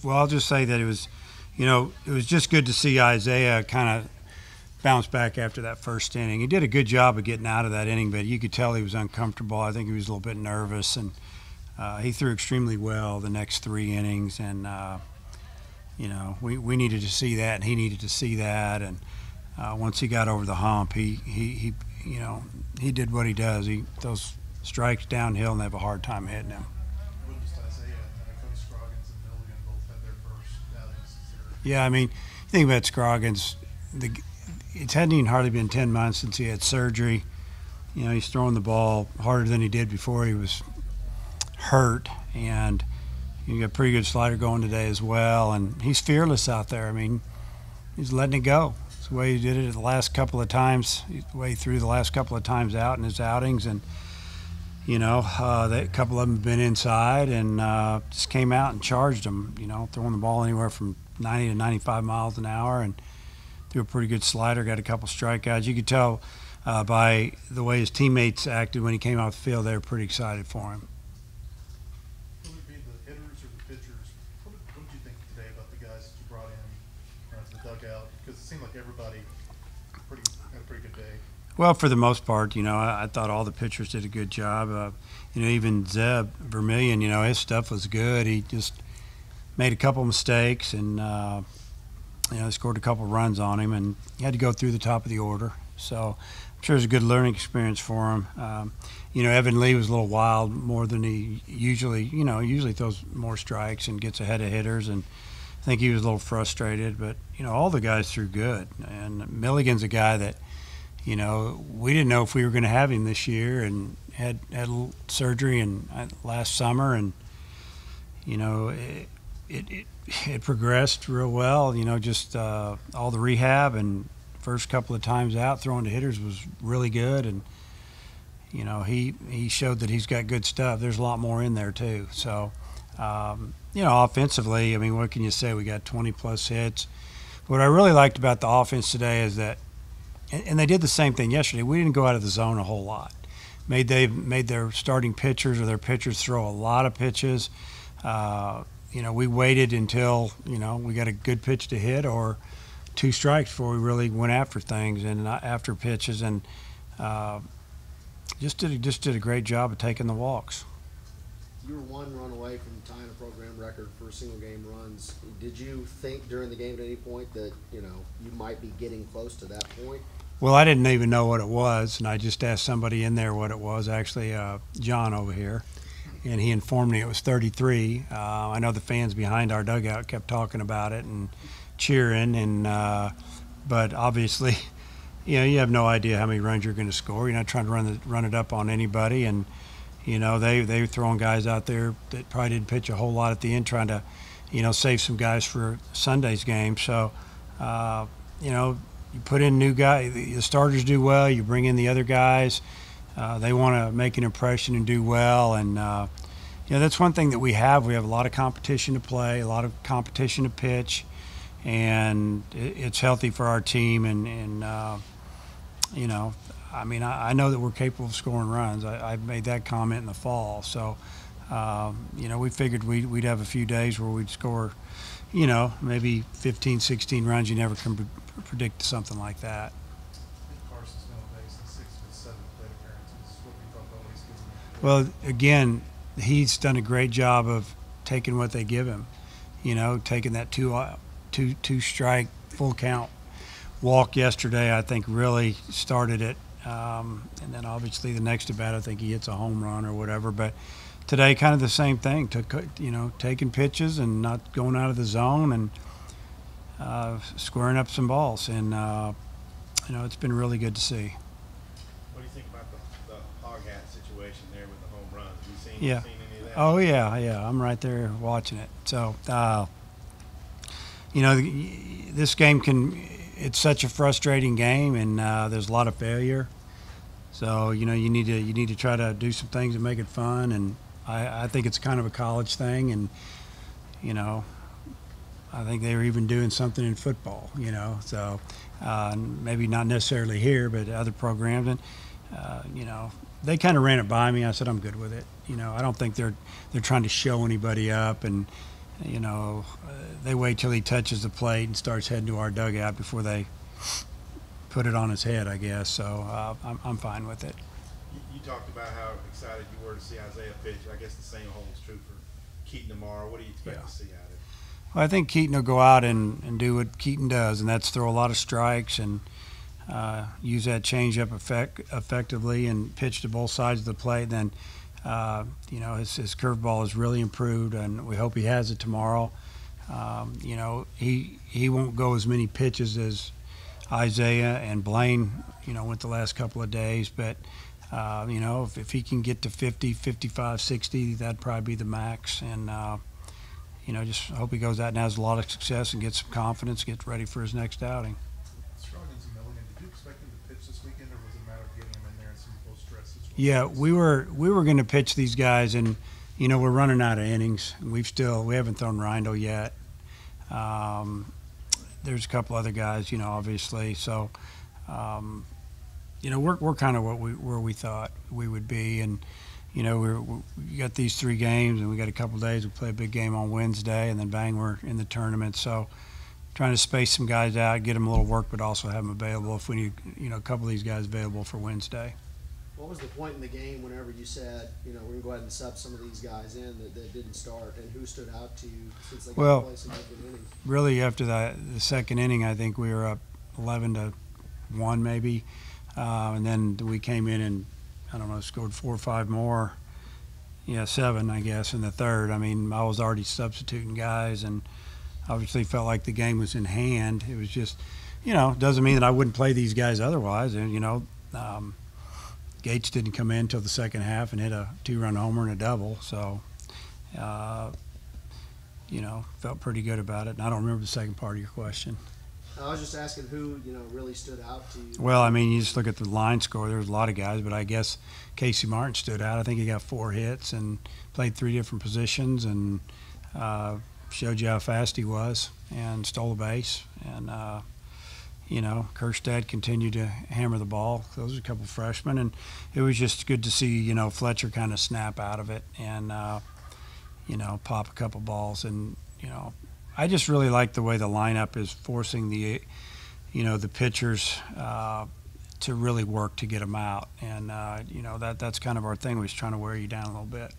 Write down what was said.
Well, I'll just say that it was just good to see Isaiah kind of bounce back after that first inning. He did a good job of getting out of that inning, but you could tell he was uncomfortable. I think he was a little bit nervous, and he threw extremely well the next 3 innings. And we needed to see that, and he needed to see that. And once he got over the hump, he did what he does. Those strikes downhill, and they have a hard time hitting him. Yeah, I mean, you think about Scroggins, it hadn't even hardly been 10 months since he had surgery. He's throwing the ball harder than he did before he was hurt, and you got a pretty good slider going today as well, and he's fearless out there. I mean, he's letting it go. It's the way he did it the last couple of times, the way he threw the last couple of times out in his outings, and a couple of them have been inside and just came out and charged them, throwing the ball anywhere from 90 to 95 miles an hour, and threw a pretty good slider, got a couple strikeouts. You could tell by the way his teammates acted when he came off the field, they were pretty excited for him. Will it be the hitters or the pitchers? What did you think today about the guys that you brought in to the dugout? Because it seemed like everybody had a pretty good day. Well, for the most part, I thought all the pitchers did a good job. Even Zeb Vermillion, his stuff was good. He just made a couple mistakes, and scored a couple runs on him, and he had to go through the top of the order. So I'm sure it was a good learning experience for him. Evan Lee was a little wild, more than he usually throws more strikes and gets ahead of hitters, and I think he was a little frustrated. But all the guys threw good, and Milligan's a guy that we didn't know if we were going to have him this year, and had a little surgery last summer, and it progressed real well. Just all the rehab and first couple of times out throwing to hitters was really good, and he showed that he's got good stuff. There's a lot more in there too. So offensively, I mean, what can you say? We got 20 plus hits. What I really liked about the offense today is that, and they did the same thing yesterday. We didn't go out of the zone a whole lot. Made their starting pitchers or their pitchers throw a lot of pitches. We waited until we got a good pitch to hit or 2 strikes before we really went after things and after pitches, and just did a great job of taking the walks. You were 1 run away from tying a program record for single game runs. Did you think during the game at any point that you might be getting close to that point? Well, I didn't even know what it was, and I just asked somebody in there what it was. Actually, John over here, and he informed me it was 33. I know the fans behind our dugout kept talking about it and cheering, and but obviously, you have no idea how many runs you're going to score. You're not trying to run it up on anybody, and they were throwing guys out there that probably didn't pitch a whole lot at the end, trying to save some guys for Sunday's game. So you put in new guys. The starters do well. You bring in the other guys. They want to make an impression and do well, and that's one thing that we have. We have a lot of competition to play, a lot of competition to pitch, and it's healthy for our team. And I know that we're capable of scoring runs. I made that comment in the fall. So, we figured we'd have a few days where we'd score, maybe 15, 16 runs. You never can predict something like that. Carson's been on base in 6 of his 7 plate appearances. What we thought always gives him. Well, again, he's done a great job of taking what they give him. Taking that two strike full count walk yesterday, I think really started it. And then obviously the next at bat, I think he hits a home run or whatever. But today, kind of the same thing. Taking pitches and not going out of the zone and squaring up some balls. And it's been really good to see. What do you think about the hog hat situation there with the home runs? Have you seen any of that? Oh yeah. I'm right there watching it. So this game it's such a frustrating game, and there's a lot of failure. So you need to try to do some things to make it fun, and I think it's kind of a college thing, and I think they were even doing something in football, so maybe not necessarily here, but other programs, and they kind of ran it by me. I said I'm good with it. I don't think they're trying to show anybody up, and you know, they wait till he touches the plate and starts heading to our dugout before they put it on his head, I guess. So I'm fine with it. You talked about how excited you were to see Isaiah pitch. I guess the same holds true for Keaton tomorrow. What do you expect to see out of him? Well, I think Keaton will go out and do what Keaton does, and that's throw a lot of strikes and use that changeup effectively and pitch to both sides of the plate. Then, you know, his curveball has really improved, and we hope he has it tomorrow. You know, he won't go as many pitches as Isaiah and Blaine, you know, went the last couple of days, but you know, if he can get to 50, 55, 60, that'd probably be the max. And you know, just hope he goes out and has a lot of success and gets some confidence, gets ready for his next outing. Scroggins and Milligan, did you expect him to pitch this weekend, or was it a matter of getting him in there in some low stress situations? Yeah, we were going to pitch these guys, and you know, we're running out of innings. We haven't thrown Rindo yet. There's a couple other guys, you know, obviously. So, you know, we're kind of where we thought we would be, and you know, we got these 3 games, and we got a couple of days. We play a big game on Wednesday, and then bang, we're in the tournament. So, trying to space some guys out, get them a little work, but also have them available if we need, you know, a couple of these guys available for Wednesday. What was the point in the game whenever you said, you know, we're going to go ahead and sub some of these guys in that didn't start, and who stood out to you since they got to play some good innings? Really, after the second inning, I think we were up 11-1 maybe, and then we came in and, I don't know, scored 4 or 5 more. Yeah, 7, I guess, in the third. I mean, I was already substituting guys, and obviously felt like the game was in hand. It was just, you know, doesn't mean that I wouldn't play these guys otherwise. And, you know, Gates didn't come in until the second half and hit a 2-run homer and a double. So, you know, felt pretty good about it. And I don't remember the second part of your question. I was just asking who, you know, really stood out to you. Well, I mean, you just look at the line score. There's a lot of guys, but I guess Casey Martin stood out. I think he got 4 hits and played 3 different positions and showed you how fast he was and stole a base. And, you know, Kerstad continued to hammer the ball. Those are a couple of freshmen. And it was just good to see, you know, Fletcher kind of snap out of it and, you know, pop a couple balls. And, you know, I just really like the way the lineup is forcing the, you know, the pitchers to really work to get them out. And, you know, that's kind of our thing. We're just trying to wear you down a little bit.